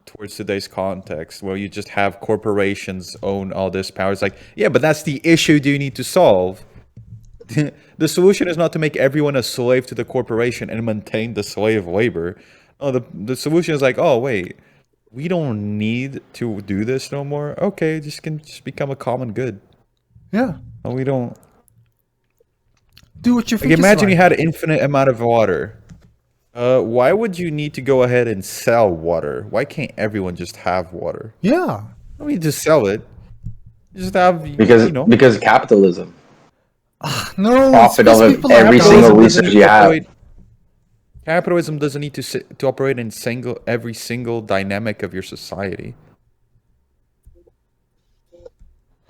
towards today's context, where you just have corporations own all this power. It's like, yeah, but that's the issue you need to solve. The solution is not to make everyone a slave to the corporation and maintain the slave labor. Oh, the solution is like, oh wait, we don't need to do this no more. Okay, just can just become a common good. Yeah. And we don't Do what you like think is imagine you right. had an infinite amount of water. Why would you need to go ahead and sell water? Why can't everyone just have water? Yeah. I mean, just sell it. Just have, Because capitalism, No, it's profit because of people are every single capitalism dumb. doesn't resource need you to have. operate. Capitalism doesn't need to operate in every single dynamic of your society.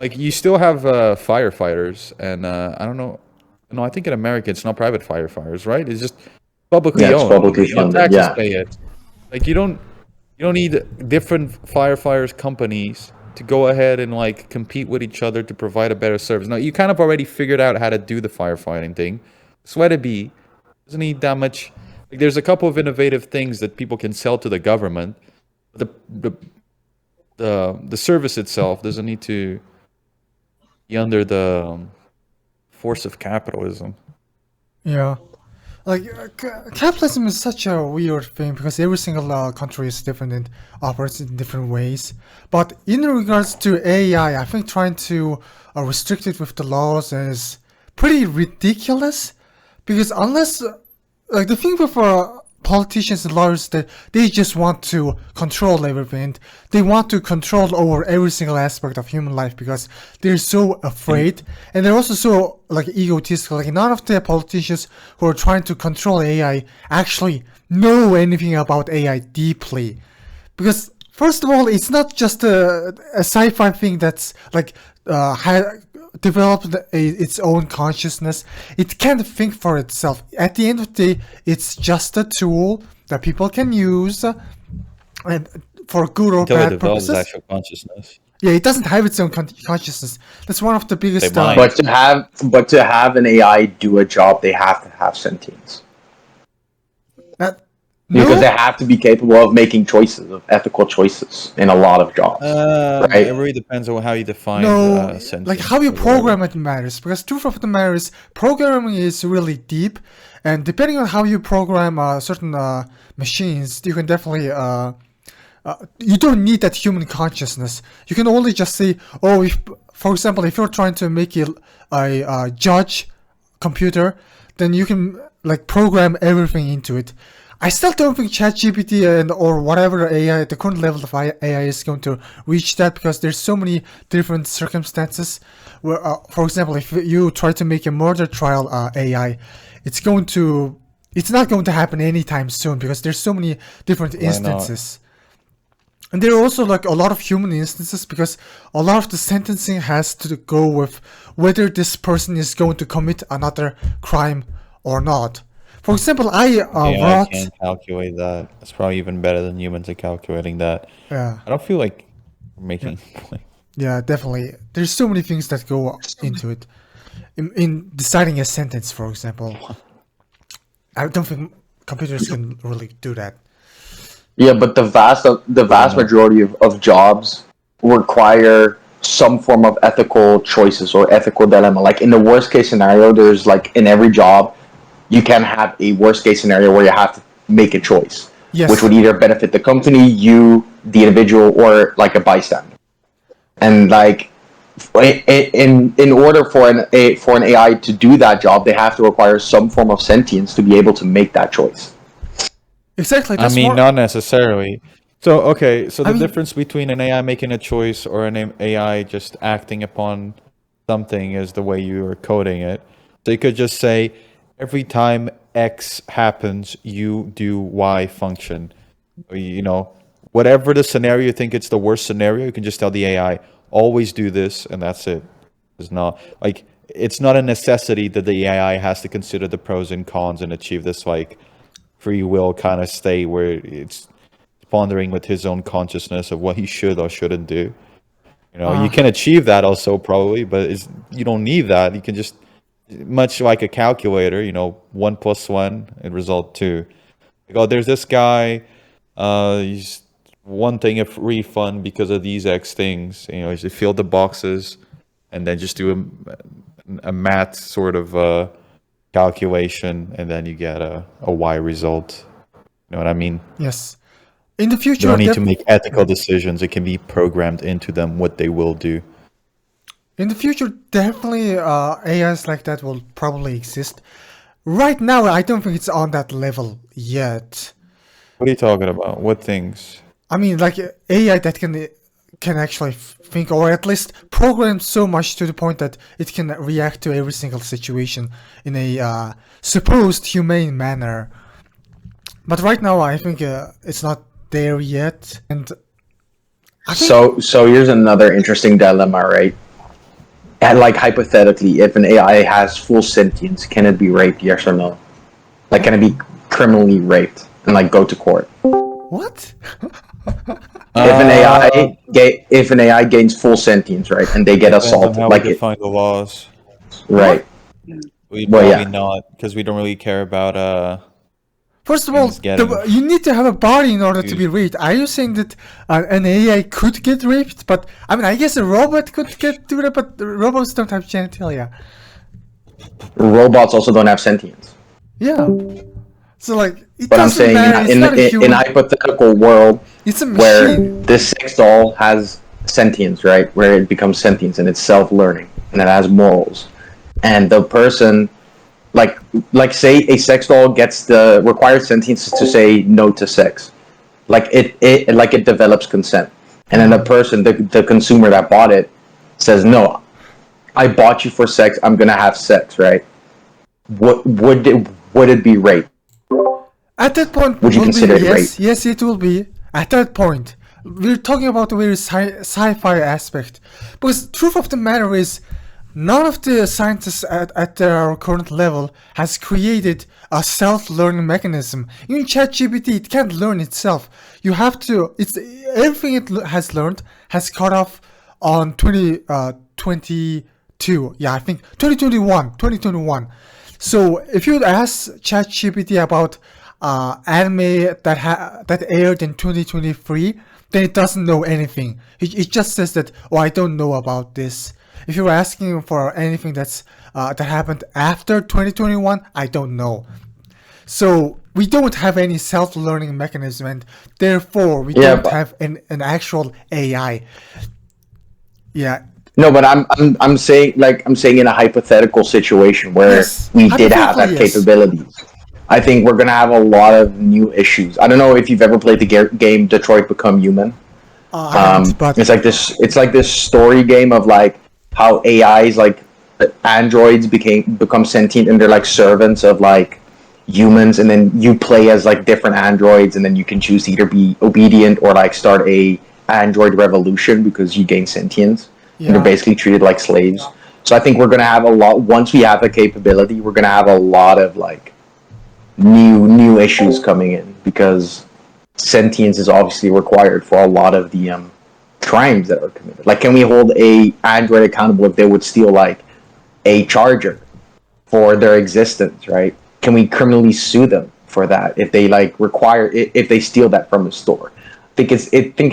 Like you still have firefighters, and I don't know. No, I think in America it's not private firefighters, right? It's just Yeah, publicly it's owned. publicly You know, funded. taxes Yeah. pay it. Like you don't need different firefighters companies to go ahead and like compete with each other to provide a better service. No, you kind of already figured out how to do the firefighting thing. So let it be. Doesn't need that much. Like there's a couple of innovative things that people can sell to the government. The the the service itself doesn't need to be under the force of capitalism. Yeah. Like capitalism is such a weird thing because every single country is different and operates in different ways. But in regards to AI, I think trying to restrict it with the laws is pretty ridiculous because unless like the thing with politicians and lawyers that they just want to control everything. And they want to control over every single aspect of human life because they're so And afraid and they're also so like egotistical. Like none of the politicians who are trying to control AI actually know anything about AI deeply. Because first of all, it's not just a sci-fi thing that's like developed its own consciousness. It can't think for itself. At the end of the day, it's just a tool that people can use and for good or until it bad develops purposes. actual consciousness, Yeah, it doesn't have its own consciousness. That's one of the they biggest. might. But to have an AI do a job, they have to have sentience. That, Because they no, have to be capable of making choices, of ethical choices in a lot of jobs, It right? really depends on how you define no, like how sentience you or whatever. program it matters. Because truth of the matter is, programming is really deep, and depending on how you program certain machines, you can definitely you don't need that human consciousness. You can only just say, oh, if, for example, if you're trying to make a judge computer, then you can like program everything into it. I still don't think ChatGPT and or whatever AI, the current level of AI is going to reach that because there's so many different circumstances. Where, for example, if you try to make a murder trial AI, it's not going to happen anytime soon because there's so many different Why not? instances. And there are also like a lot of human instances because a lot of the sentencing has to go with whether this person is going to commit another crime or not. For example, I AI wrote, can calculate that. It's probably even better than humans at calculating that. yeah, I don't feel like we're yeah, making. yeah, definitely. There's so many things that go into it. In deciding a sentence, for example, I don't think computers can really do that. Yeah, but the I don't vast know. majority of jobs require some form of ethical choices or ethical dilemma. Like in the worst case scenario, there's like in every job, you can have a worst case scenario where you have to make a choice, which Yes, would either benefit the company, you, the individual, or like a bystander. And like in order for an AI to do that job, they have to require some form of sentience to be able to make that choice. exactly. I That's mean, more. not necessarily. So, okay, so I the mean, difference between an AI making a choice or an AI just acting upon something is the way you are coding it. So you could just say, every time X happens, you do Y function. Or, whatever the scenario you think it's the worst scenario, you can just tell the AI, always do this, and that's it. It's not like it's not a necessity that the AI has to consider the pros and cons and achieve this like free will kind of state where it's pondering with his own consciousness of what he should or shouldn't do. You uh, can achieve that also probably, but you don't need that. You can just much like a calculator, 1 plus 1 and result 2. Like, oh, there's this guy. He's one thing of refund because of these X things. You know, is you fill the boxes and then just do a math sort of calculation, and then you get a Y result. You know what I mean? Yes. In the You future, don't need to make ethical decisions. It can be programmed into them what they will do. in the future, definitely AIs like that will probably exist. Right now, I don't think it's on that level yet. What are you talking about? What things? I mean, like AI that can actually think, or at least program so much to the point that it can react to every single situation in a supposed humane manner. But right now, I think it's not there yet, and I think So here's another interesting dilemma, right? And like hypothetically, if an AI has full sentience, can it be raped? Yes or no? Like, can it be criminally raped and like go to court? what? If an AI gains full sentience, right, and they get Depends on assaulted, how like we it, define the laws. right? We Well, probably yeah. not, because we don't really care about First of all, Things getting you need to have a body in order to be used. raped. Are you saying that an AI could get raped? But I mean, I guess a robot could get raped, but robots don't have genitalia. Robots also don't have sentience. Yeah. So like, it But I'm doesn't saying matter. It's not a in human. a hypothetical world It's a where machine. this sex doll has sentience, right, where it becomes sentience and it's self-learning and it has morals, and the person, like say a sex doll gets the required sentience to say no to sex, like it develops consent, and then the person, the consumer that bought it, says no, I bought you for sex, I'm gonna have sex, right? What would it be rape? At that point, Would you will be consider it yes, yes, it will be. At that point, we're talking about a very sci-fi aspect. Because truth of the matter is, none of the scientists at their current level has created a self-learning mechanism. Even ChatGPT, it can't learn itself. You have to. It's everything it has learned has cut off on 2022. Yeah, I think 2021. So if you ask ChatGPT about anime that aired in 2023, then it doesn't know anything. It just says that, oh, I don't know about this. If you're asking for anything that happened after 2021, I don't know. So we don't have any self-learning mechanism, and therefore we Yeah, don't but have an actual AI. Yeah. no, but I'm saying, I'm saying in a hypothetical situation where Yes. we did have Hypothetically, that yes. capabilities, I think we're gonna have a lot of new issues. I don't know if you've ever played the game Detroit Become Human. I haven't, but It's like this story game of like how AIs, like androids become sentient, and they're like servants of like humans, and then you play as like different androids, and then you can choose to either be obedient or like start a android revolution because you gain sentience, and they're yeah. basically treated like slaves. So I think we're gonna have a lot, once we have the capability, we're gonna have a lot of like new issues coming in, because sentience is obviously required for a lot of the crimes that are committed. Like, can we hold a android accountable if they would steal like a charger for their existence, right? Can we criminally sue them for that if they like require, if they steal that from a store? I think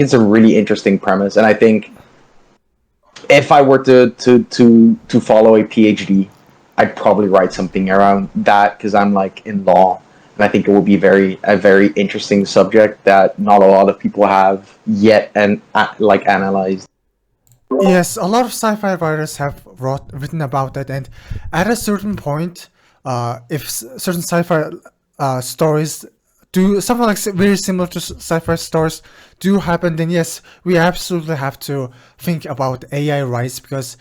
it's a really interesting premise, and I think if I were to follow a PhD, I'd probably write something around that, because I'm like in law, and I think it would be a very interesting subject that not a lot of people have yet and like analyzed. Yes, a lot of sci-fi writers have written about that, and at a certain point, if certain sci-fi stories do something like very similar to sci-fi stories do happen, then yes, we absolutely have to think about AI rights, because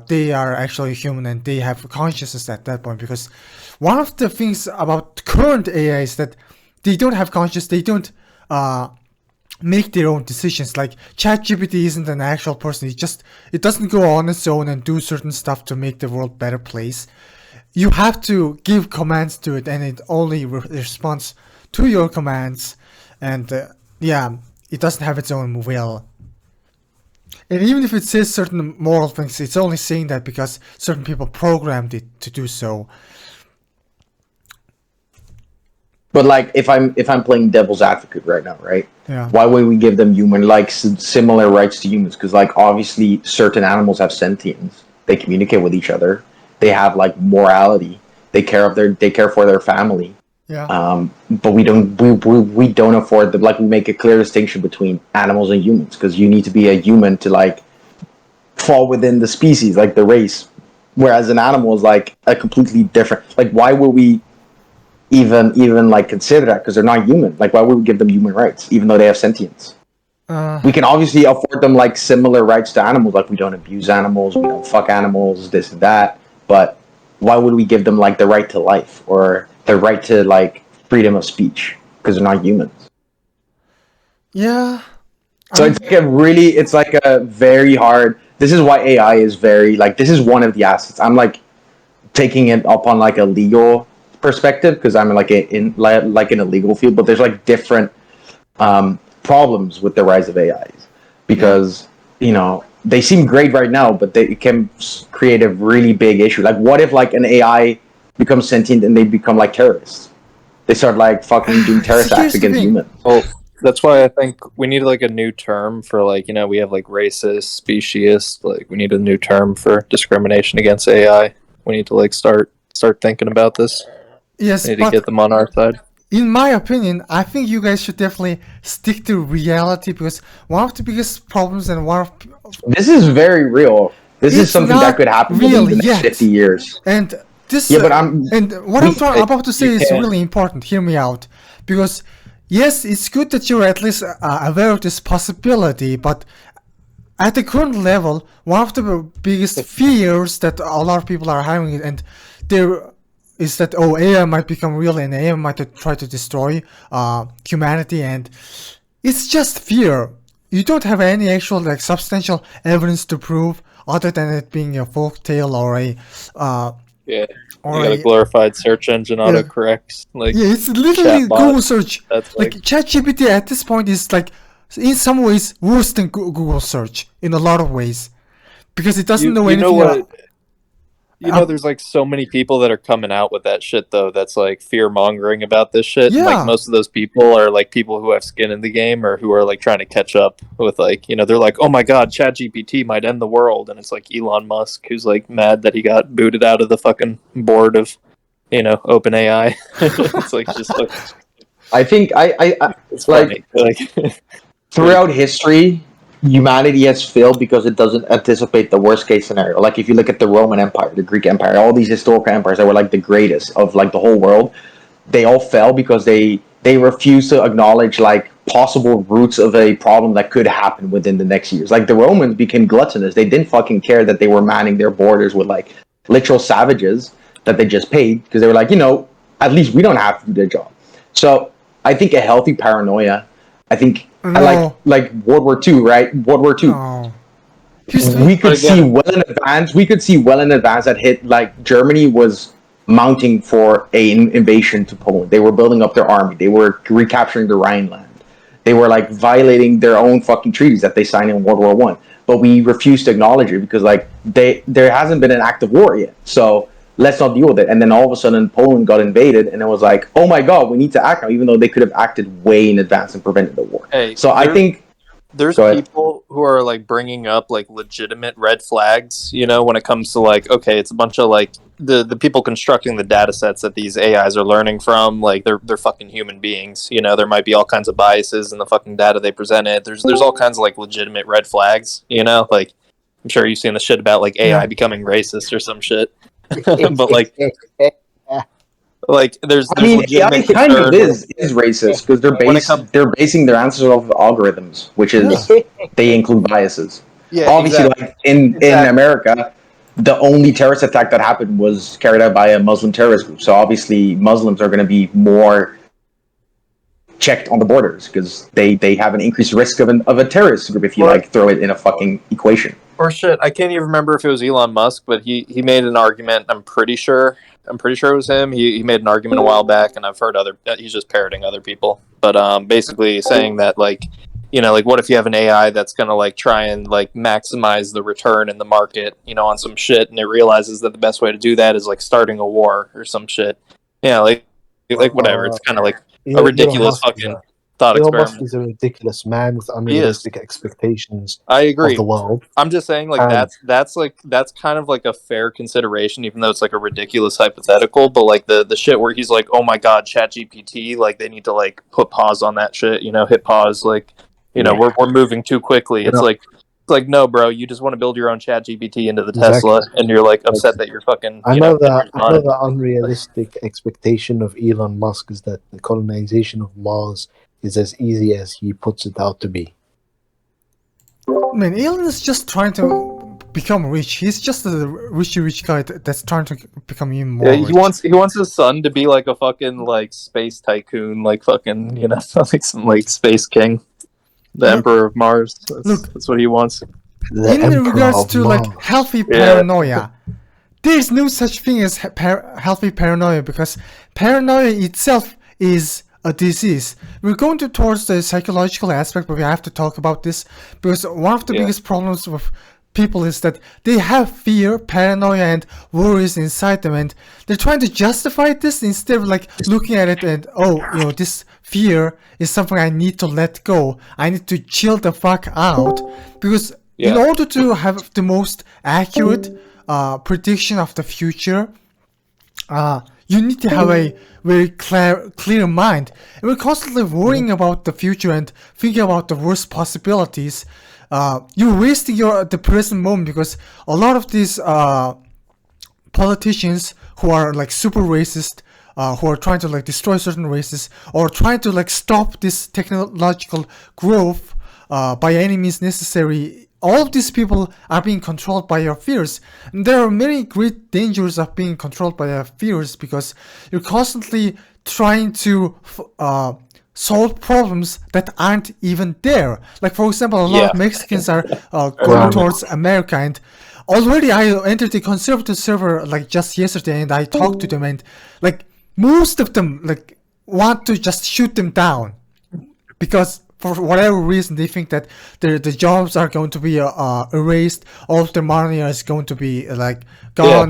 they are actually human and they have consciousness at that point. Because one of the things about current AI is that they don't have consciousness, they don't make their own decisions. Like ChatGPT isn't an actual person. It doesn't go on its own and do certain stuff to make the world a better place. You have to give commands to it, and it only responds to your commands. And yeah, it doesn't have its own will. And even if it says certain moral things, it's only saying that because certain people programmed it to do so. But like, if I'm playing devil's advocate right now, right? Yeah. Why would we give them human like similar rights to humans? Because like obviously certain animals have sentience. They communicate with each other. They have like morality. They care for their family. Yeah. But we don't afford the like we make a clear distinction between animals and humans because you need to be a human to like fall within the species, like the race. Whereas an animal is like a completely different. Like, why would we even like consider that? Because they're not human. Like, why would we give them human rights even though they have sentience? We can obviously afford them like similar rights to animals. Like, we don't abuse animals, we don't fuck animals, this and that. But why would we give them like the right to life or the right to like freedom of speech? Because they're not humans. Yeah. So it's like it's like a very hard. This is why AI is very like this is one of the assets. I'm like taking it up on like a legal perspective because I'm like in a legal field, but there's like different problems with the rise of AIs because you know they seem great right now, but they can create a really big issue. Like, what if like an AI becomes sentient and they become like terrorists? They start like fucking doing terrorist Here's acts the against thing. humans. Well, that's why I think we need like a new term for like, you know, we have like racist, speciesist, like we need a new term for discrimination against AI. We need to like start thinking about this. Yes, We need to but get them on our side. in my opinion, I think you guys should definitely stick to reality because one of the biggest problems and one of This is very real. This is It's something not that could happen real within the next yet. 50 years. and this Yeah, but I'm- and what I'm we- about to say you is can't- really important. Hear me out, because yes, it's good that you're at least aware of this possibility, but at the current level, one of the biggest fears that a lot of people are having, and there is that AI might become real and AI might try to destroy humanity, and it's just fear. You don't have any actual like substantial evidence to prove other than it being a folk tale or a Yeah. or You got a a, glorified search engine autocorrects. Like yeah, it's literally chatbot. Google search. That's Like like ChatGPT at this point is like in some ways worse than Google search in a lot of ways because it doesn't know you anything. know what? You know, Uh, there's like so many people that are coming out with that shit though. That's like fear mongering about this shit. And, Yeah. like most of those people are like people who have skin in the game or who are like trying to catch up with like, you know, they're like, oh my god, ChatGPT might end the world, and it's like Elon Musk who's like mad that he got booted out of the fucking board of, you know, OpenAI. It's like just like I think it's like funny. Like throughout history, humanity has failed because it doesn't anticipate the worst case scenario. Like if you look at the Roman Empire, the Greek Empire, all these historical empires that were like the greatest of like the whole world, they all fell because they refused to acknowledge like possible roots of a problem that could happen within the next years. Like the Romans became gluttonous. They didn't fucking care that they were manning their borders with like literal savages that they just paid because they were like, you know, at least we don't have to do their job. So I think a healthy paranoia. I think I No. like World War II, right? World War II. Oh. Here's We could But see again- well in advance. We could see well in advance that hit like Germany was mounting for an invasion to Poland. They were building up their army. They were recapturing the Rhineland. They were like violating their own fucking treaties that they signed in World War One. But we refused to acknowledge it because like there hasn't been an active war yet. So let's not deal with it. And then all of a sudden Poland got invaded, and it was like, oh my god, we need to act now, even though they could have acted way in advance and prevented the war. Hey, So I there- think there's Go ahead. people who are like bringing up like legitimate red flags, you know, when it comes to like, okay, it's a bunch of like the people constructing the data sets that these AIs are learning from, like they're fucking human beings, you know. There might be all kinds of biases in the fucking data they presented. There's all kinds of like legitimate red flags, you know. Like I'm sure you've seen the shit about like AI Yeah. becoming racist or some shit. But like there's I mean, AI legitimate kind of concern is racist because When it comes- they're basing their answers off of algorithms, which is they include biases. Yeah, Obviously, exactly. like in Exactly. America, the only terrorist attack that happened was carried out by a Muslim terrorist group. So obviously, Muslims are going to be more checked on the borders because they have an increased risk of a terrorist group if you Well- like throw it in a fucking equation. Or shit, I can't even remember if it was Elon Musk, but he made an argument. I'm pretty sure it was him. He made an argument a while back, and I've heard he's just parroting other people. But basically saying that like, you know, like what if you have an AI that's gonna like try and like maximize the return in the market, you know, on some shit, and it realizes that the best way to do that is like starting a war or some shit. Yeah, like like whatever. It's kind of like a Elon ridiculous Musk is fucking a- thought Elon Musk experiment. is a ridiculous man with unrealistic expectations I of agree. the world. I'm just saying, like And- that's kind of like a fair consideration, even though it's like a ridiculous hypothetical. But like the shit where he's like, "Oh my god, ChatGPT!" Like they need to like put pause on that shit. You know, hit pause. Like, you know, we're moving too quickly. It's like no, bro. You just want to build your own ChatGPT into the Tesla, and you're like upset that you're fucking. I you know know, the unrealistic expectation of Elon Musk is that the colonization of Mars is as easy as he puts it out to be. Man, Elon is just trying to become rich. He's just a rich guy that's trying to become even more Yeah, rich. he wants his son to be like a fucking like space tycoon, like fucking like some like space king, the Emperor of Mars. That's what he wants. The In Emperor regards of to like Mars. healthy paranoia, there's no such thing as healthy paranoia, because paranoia itself is a disease. We're going towards the psychological aspect, but we have to talk about this because one of the biggest problems with people is that they have fear, paranoia, and worries inside them, and they're trying to justify this instead of like looking at it and this fear is something I need to let go. I need to chill the fuck out, because in order to have the most accurate prediction of the future, you need to have a very clear mind. And we're constantly worrying about the future and thinking about the worst possibilities. You're wasting the present moment, because a lot of these politicians who are like super racist, who are trying to like destroy certain races or trying to like stop this technological growth by any means necessary, all of these people are being controlled by your fears. And there are many great dangers of being controlled by your fears, because you're constantly trying to solve problems that aren't even there. Like, for example, a lot of Mexicans are going towards America, and already I entered the conservative server like just yesterday, and I talked to them, and like most of them like want to just shoot them down, because for whatever reason they think that the jobs are going to be erased, all of their money is going to be like gone.